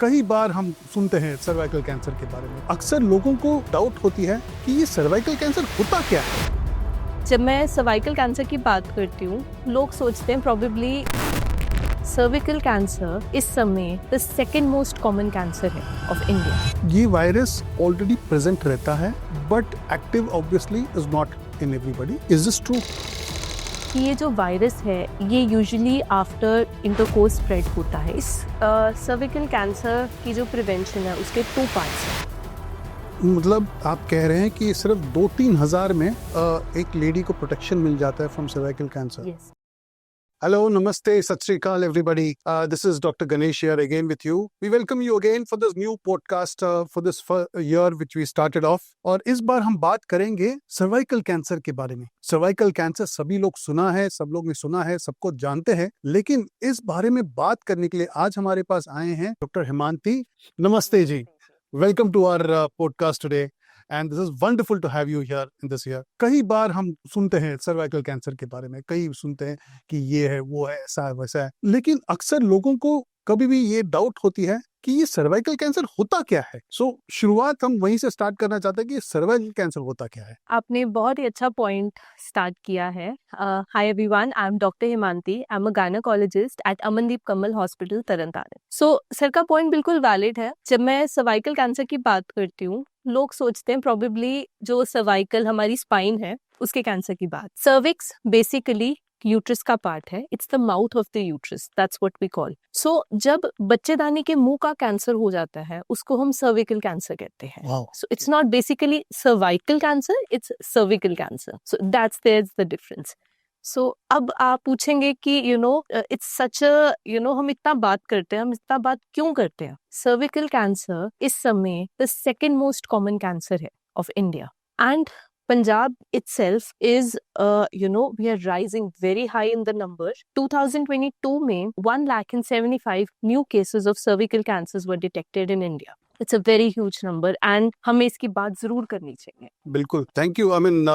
कई बार हम सुनते हैं सर्वाइकल कैंसर के बारे में। अक्सर लोगों को डाउट होती है कि ये सर्वाइकल कैंसर होता क्या है। जब मैं सर्वाइकल कैंसर की बात करती हूँ, लोग सोचते हैं प्रोबेबली सर्विकल कैंसर इस समय the second most common cancer है ऑफ इंडिया। ये वायरस ऑलरेडी प्रेजेंट रहता है but active obviously is not in everybody. Is this true? कि ये जो वायरस है ये यूजुअली आफ्टर इंटरकोर्स स्प्रेड होता है। इस सर्विकल कैंसर की जो प्रिवेंशन है उसके 2 पार्ट्स हैं। मतलब आप कह रहे हैं कि सिर्फ 2-3 हज़ार में एक लेडी को प्रोटेक्शन मिल जाता है from cervical cancer. Yes. Hello, Namaste, Sat Sri Akal, everybody. This is Dr. Ganesh here again with you. We welcome you again for this new podcast for this year which we started off. और इस बार हम बात करेंगे cervical cancer के बारे में। Cervical cancer सभी लोग सुना है, सब लोग ने सुना है, सबको जानते हैं, लेकिन इस बारे में बात करने के लिए आज हमारे पास आए हैं डॉक्टर हेमांती। नमस्ते जी, welcome to our podcast today and this is wonderful to have you here in this year. कई बार हम सुनते हैं सर्वाइकल कैंसर के बारे में, कई सुनते हैं कि ये है, वो है, ऐसा है, वैसा है, लेकिन अक्सर लोगों को कभी भी ये डाउट होती है कि ये सर्वाइकल कैंसर होता क्या है। शुरुआत हम वहीं से स्टार्ट करना चाहते हैं कि सर्वाइकल कैंसर होता क्या है। आपने बहुत ही अच्छा पॉइंट स्टार्ट किया है। Hi everyone, I am doctor Hemanti. I am a gynaecologist at Amandeep Kamal hospital Tarn Taran. Sir का पॉइंट बिल्कुल वैलिड है। जब मैं सर्वाइकल कैंसर की बात करती हूँ, लोग सोचते हैं प्रोबेबली जो सर्वाइकल हमारी स्पाइन है उसके कैंसर की बात। सर्विक्स बेसिकली यूट्रस का पार्ट है। It's the mouth of the uterus, that's what we call. जब बच्चेदानी के मुंह का कैंसर हो जाता है उसको हम सर्विकल कैंसर कहते हैं। So it's not basically cervical cancer, it's cervical cancer. So that's there the difference. अब आप पूछेंगे कि इट्स सच हम इतना बात करते हैं, हम इतना बात क्यों करते हैं? सर्विकल कैंसर इस समय the second most common cancer है of India and Punjab itself is, we are rising very high in the number. 2022 में 1,75,000 new cases of cervical cancers were detected in India. It's a very huge number and हमें इसकी बात जरूर करनी चाहिए। बिल्कुल, thank you. I mean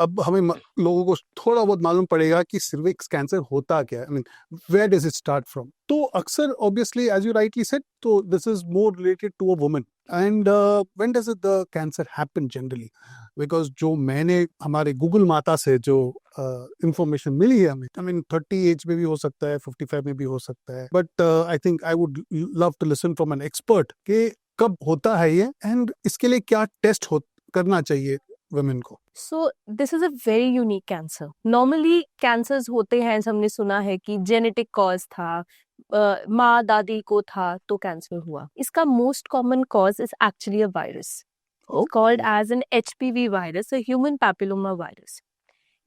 अब हमें लोगों को थोड़ा बहुत मालूम पड़ेगा कि सर्विक्स कैंसर होता क्या है। I mean where does it start from? तो अक्सर obviously as you rightly said, तो this is more related to a woman and when does it the cancer happen generally? Because जो मैंने हमारे गूगल माता से जो इंफॉर्मेशन मिली है हमें, आई मीन 30 एज में भी हो सकता है, 55 में भी हो सकता है, but I think I would love to listen from an expert कि कब होता है ये एंड इसके लिए क्या टेस्ट करना चाहिए वुमेन को। This is a very unique cancer. Normally cancers होते हैं, हमने सुना है कि जेनेटिक कॉज था, माँ दादी को था तो कैंसर हुआ। इसका most common cause is actually a virus called as an HPV virus, a human papilloma virus.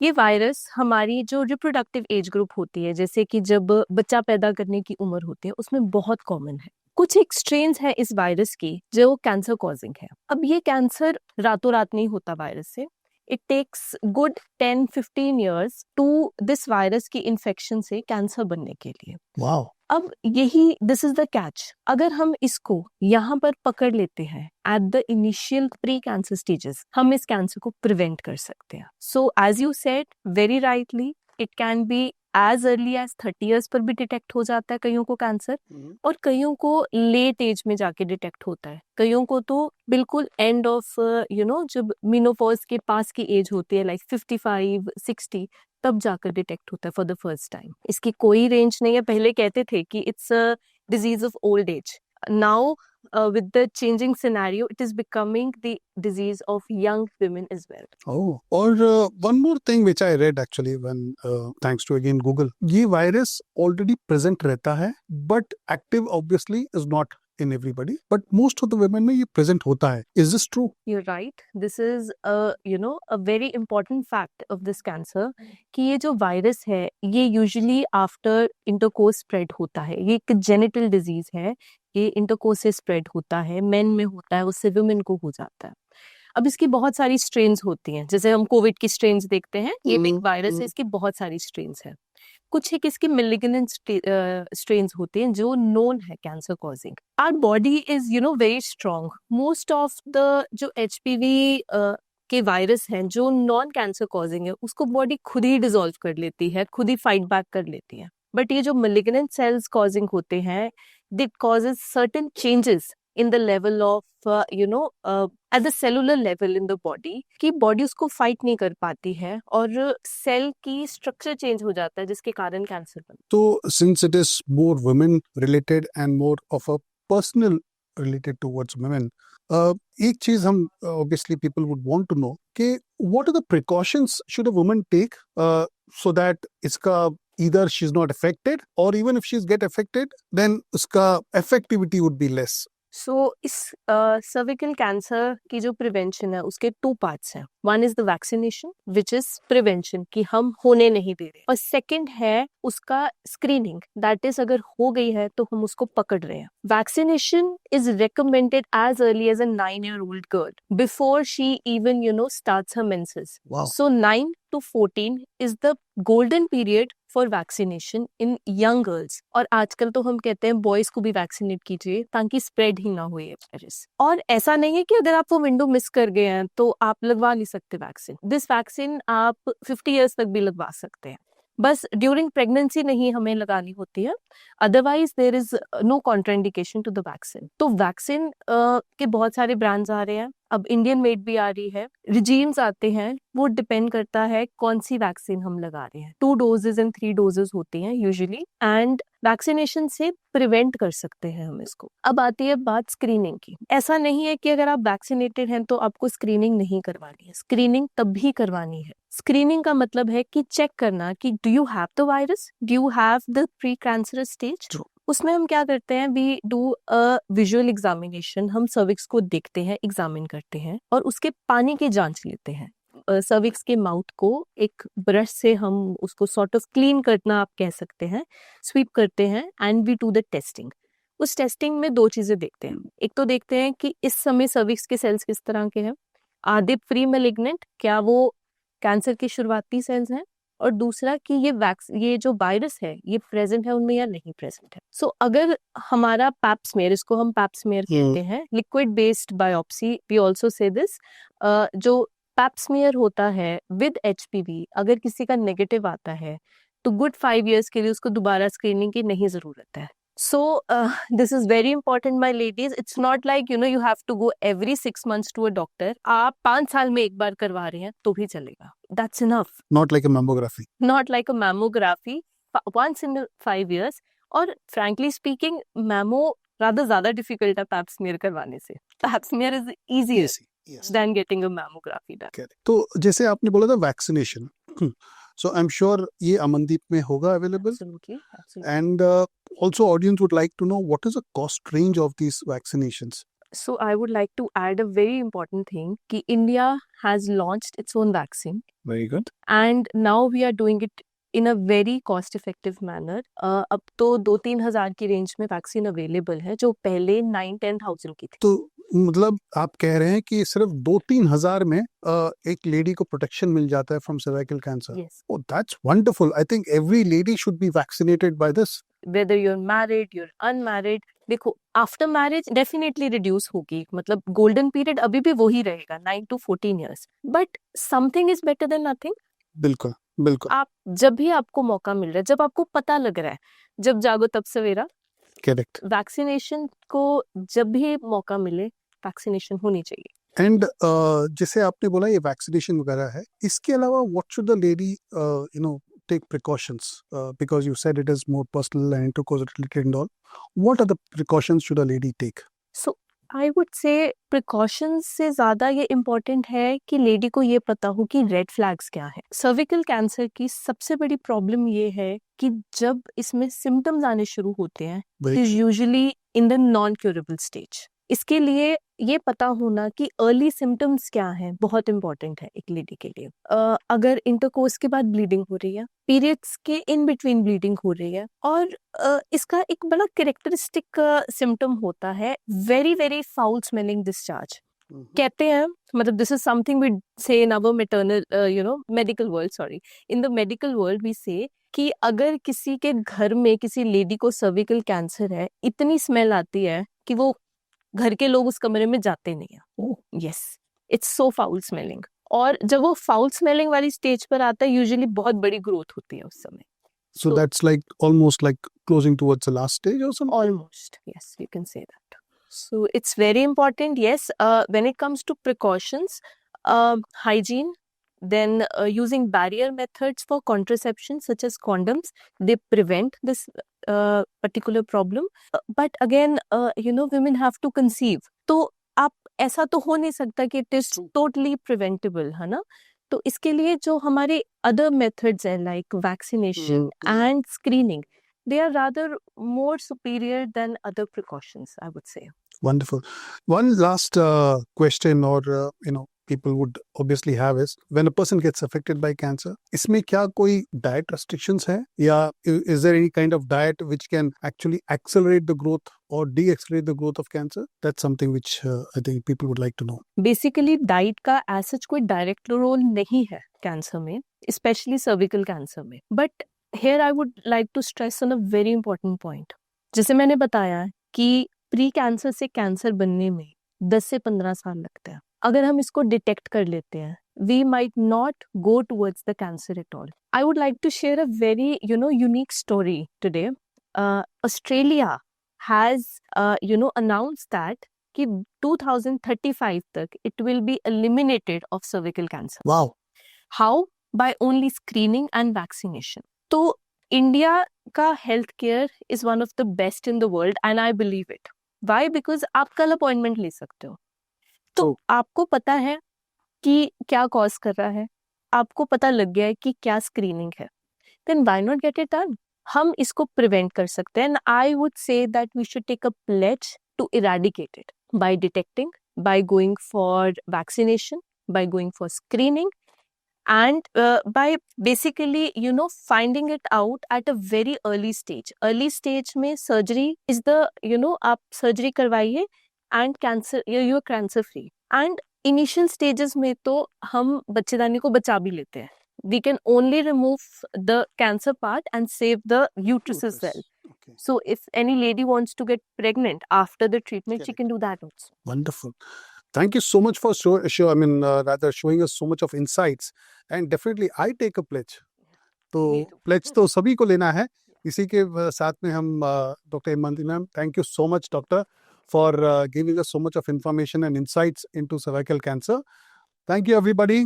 ये वायरस हमारी जो रिप्रोडक्टिव एज ग्रुप होती है, जैसे कि जब बच्चा पैदा करने की उम्र होती है, उसमें बहुत कॉमन है। कुछ एक स्ट्रेन्स है इस वायरस की जो कैंसर कॉजिंग है। अब ये कैंसर रातों रात नहीं होता वायरस से। It takes good 10-15 years to this virus की इन्फेक्शन से कैंसर बनने के लिए। वाओ। अब यही दिस इज द कैच। अगर हम इसको यहाँ पर पकड़ लेते हैं at the initial pre cancer stages, हम इस कैंसर को प्रिवेंट कर सकते हैं। So as you said very rightly, it can be as early as 30 years पर भी डिटेक्ट हो जाता है कईयों को कैंसर, और कईयों को लेट एज में जाके डिटेक्ट होता है। कईयों को तो बिल्कुल एंड ऑफ जब मेनोपॉज के पास की एज होती है, लाइक 55-60, तब जाकर डिटेक्ट होता है फॉर द फर्स्ट टाइम। इसकी कोई रेंज नहीं है। पहले कहते थे कि it's a disease of old age. Now with the changing scenario, it is becoming the disease of young women as well. Oh, or one more thing which I read actually when thanks to again Google, ये virus already present रहता है but active obviously is not in everybody, but most of the women में ये present होता है। Is this true? You're right. This is a very important fact of this cancer कि ये जो वायरस है ये usually after intercourse spread होता है। ये एक genital disease है, ये इंटरकोर्स से स्प्रेड होता है, मेन में होता है, उससे वुमेन को हो जाता है। अब इसकी बहुत सारी स्ट्रेन्स होती हैं, जैसे हम कोविड की स्ट्रेन्स देखते हैं, ये भी एक वायरस है, इसकी बहुत सारी स्ट्रेन्स हैं। कुछ एक इसकी मेलिग्नेंट स्ट्रेन्स होते हैं जो नोन है cancer causing. Our body is very strong. Most of the जो HPV के वायरस हैं जो नॉन कैंसर कॉजिंग है, उसको बॉडी खुद ही डिसॉल्व कर लेती है, खुद ही फाइट बैक कर लेती है। बट ये जो मेलिग्नेंट सेल्स कॉजिंग होते हैं, that causes certain changes in the level of at the cellular level in the body, कि बॉडी उसको फाइट नहीं कर पाती है और सेल की स्ट्रक्चर चेंज हो जाता है जिसके कारण कैंसर बनता है. तो since it is more women related and more of a personal related towards women, एक चीज हम obviously people would want to know कि what are the precautions should a woman take so that इसका either she's not affected or even if she's get affected then उसका effectivity would be less. सो इस cervical cancer की जो prevention है उसके 2 parts हैं. One is the vaccination which is prevention कि हम होने नहीं दे रहे, और सेकंड है उसका स्क्रीनिंग, दैट इज अगर हो गई है तो हम उसको पकड़ रहे हैं. Vaccination is recommended as early as a 9-year-old girl before she even starts her menses. So 9 to 14 is the golden period for vaccination in young girls. और आजकल तो हम कहते हैं बॉयज को भी वैक्सीनेट कीजिए ताकि स्प्रेड ही ना हो ये वायरस. और ऐसा नहीं है कि अगर आप वो विंडो मिस कर गए हैं तो आप लगवा नहीं सकते वैक्सीन. दिस वैक्सीन आप 50 years तक भी लगवा सकते हैं, बस ड्यूरिंग प्रेगनेंसी नहीं हमें लगानी होती है, otherwise there is no contraindication to the vaccine. तो वैक्सीन के बहुत सारे ब्रांड्स आ रहे हैं, अब इंडियन मेड भी आ रही है, रिजीम्स आते हैं, वो डिपेंड करता है कौन सी वैक्सीन हम लगा रहे हैं. 2 doses एंड 3 doses होती हैं यूजुअली, एंड वैक्सीनेशन से प्रिवेंट कर सकते हैं हम इसको. अब आती है बात स्क्रीनिंग की. ऐसा नहीं है कि अगर आप वैक्सीनेटेड हैं तो आपको स्क्रीनिंग नहीं करवानी है, स्क्रीनिंग तब भी करवानी है. स्क्रीनिंग का मतलब है कि चेक करना कि do you have the virus, do you have the pre cancerous stage. उसमें हम क्या करते हैं, we do a visual examination. हम सर्विक्स को देखते हैं, एग्जामिन करते हैं और उसके पानी की जांच लेते हैं. सर्विक्स के माउथ को एक ब्रश से हम उसको सॉर्ट ऑफ क्लीन करना आप कह सकते हैं, स्वीप करते हैं, and we do the testing. उस टेस्टिंग में 2 चीजें देखते हैं. एक तो देखते हैं कि इस समय सर्विक्स के सेल्स किस तरह के हैं, आर दे प्री मैलिग्नेंट, क्या वो कैंसर के शुरुआती सेल्स हैं, और दूसरा कि ये जो वायरस है ये प्रेजेंट है उनमें या नहीं प्रेजेंट है. सो अगर हमारा पैप स्मेयर, इसको हम पैप स्मेयर कहते हैं, liquid based biopsy we also say this, जो पैप स्मेयर होता है विद HPV, अगर किसी का नेगेटिव आता है तो गुड 5 years के लिए उसको दोबारा स्क्रीनिंग की नहीं जरूरत है. So this is very important, my ladies. It's not like you have to go every 6 months to a doctor. आप 5 साल में एक बार करवा रहे हैं तो भी चलेगा. That's enough. Not like a mammography. Not like a mammography. Once in 5 years. और frankly speaking, mammo rather ज़्यादा difficult है पैप स्मीयर करवाने से. Pap smear is easier than getting a mammography done. तो जैसे आपने बोला था वैक्सीनेशन, so I'm sure ये अमनदीप में होगा available. Absolutely. And also audience would like to know what is the cost range of these vaccinations. So I would like to add a very important thing कि India has launched its own vaccine. Very good. And now we are doing it in a very cost effective manner. अब तो 2-3 हज़ार की range में vaccine available है जो पहले 9-10,000 की थी. तो मतलब आप कह रहे हैं कि सिर्फ 2-3 हज़ार में एक लेडी को प्रोटेक्शन मिल जाता है from cervical cancer. Yes. Oh, that's wonderful. I think every lady should be vaccinated by this. Whether you're married, you're unmarried, देखो आफ्टर मैरिज डेफिनेटली रिड्यूस होगी, मतलब गोल्डन पीरियड अभी भी वही रहेगा 9 to 14 years. But something is better than nothing. बिल्कुल बिल्कुल. आप जब भी आपको मौका मिल रहा है, जब आपको पता लग रहा है, जब जागो तब सवेरा. करेक्ट. वैक्सीनेशन को जब भी मौका मिले वैक्सीनेशन होनी चाहिए. एंड जैसे आपने बोला ये वैक्सीनेशन वगैरह है, इसके अलावा what should the lady take precautions because you said it is more personal and intercourse related and all. What are the precautions should a lady take? So I would say precautions से ज़्यादा ये important है कि lady को ये पता हो कि रेड फ्लैग्स क्या है. सर्विकल कैंसर की सबसे बड़ी प्रॉब्लम ये है कि जब इसमें सिम्टम्स आने शुरू होते हैं it is usually in the non curable stage. इसके लिए ये पता होना कि अर्ली सिम्टम्स क्या हैं बहुत इंपॉर्टेंट है एक लेडी के लिए. अगर इंटरकोर्स के बाद ब्लीडिंग हो रही है, पीरियड्स के इन बिटवीन ब्लीडिंग हो रही है, और इसका एक बड़ा कैरेक्टरिस्टिक सिम्टम होता है very very foul smelling discharge. कहते हैं, मतलब this is something we say in our maternal medical world, sorry, in the medical world we say कि अगर किसी के घर में किसी लेडी को सर्विकल कैंसर है, इतनी स्मेल आती है कि वो घर के लोग उस कमरे में जाते नहीं है. Yes, it's so foul smelling. और जब वो फाउल स्मेलिंग वाली स्टेज पर आता है यूजुअली बहुत बड़ी ग्रोथ होती है उस समय. So that's like almost like closing towards the last stage or something? Almost, yes, you can say that. So it's very important, yes. When it comes to precautions, hygiene, then using barrier methods for contraception such as condoms, they prevent this particular problem. But again, women have to conceive. तो आप ऐसा तो हो नहीं सकता कि it is totally preventable, है ना? तो इसके लिए जो हमारे other methods हैं like vaccination and screening, they are rather more superior than other precautions, I would say. Wonderful. One last question or, people would obviously have is, when a person gets affected by cancer, इसमें क्या कोई diet restrictions है? या is there any kind of diet which can actually accelerate the growth or de-accelerate the growth of cancer? That's something which I think people would like to know. Basically, diet का as such कोई direct role नहीं है cancer में, especially cervical cancer में. But here I would like to stress on a very important point. जैसे मैंने बताया कि प्री कैंसर से कैंसर बनने में 10 से 15 साल लगते हैं. अगर हम इसको डिटेक्ट कर लेते हैं, we might not go towards the cancer at all. I would like to share a very, unique story today. Australia has, announced that कि 2035 तक it will be eliminated of cervical cancer. Wow. How? By only screening and vaccination. तो India का health care is one of the best in the world and I believe it. Why? Because आप कल appointment ले सकते हो. तो आपको पता है कि क्या कॉज कर रहा है, आपको पता लग गया है कि क्या स्क्रीनिंग है, then why not get it done. हम इसको प्रिवेंट कर सकते हैं. And I would say that we should take a pledge to eradicate it by detecting, by going for vaccination, by going for screening, and by basically finding it out at a very early stage में surgery is the आप surgery करवाइए and cancer you're cancer free. And initial stages में तो हम बच्चेदानी को बचा भी लेते हैं. We can only remove the cancer part and save the uterus as well. Okay. So if any lady wants to get pregnant after the treatment, she can do that also. Wonderful. Thank you so much for showing us so much of insights, and definitely I take a pledge. तो pledge तो सभी को लेना है. इसी के साथ में हम Dr. Himanti ma'am, thank you so much doctor for giving us so much of information and insights into cervical cancer. Thank you everybody.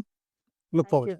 Look forward.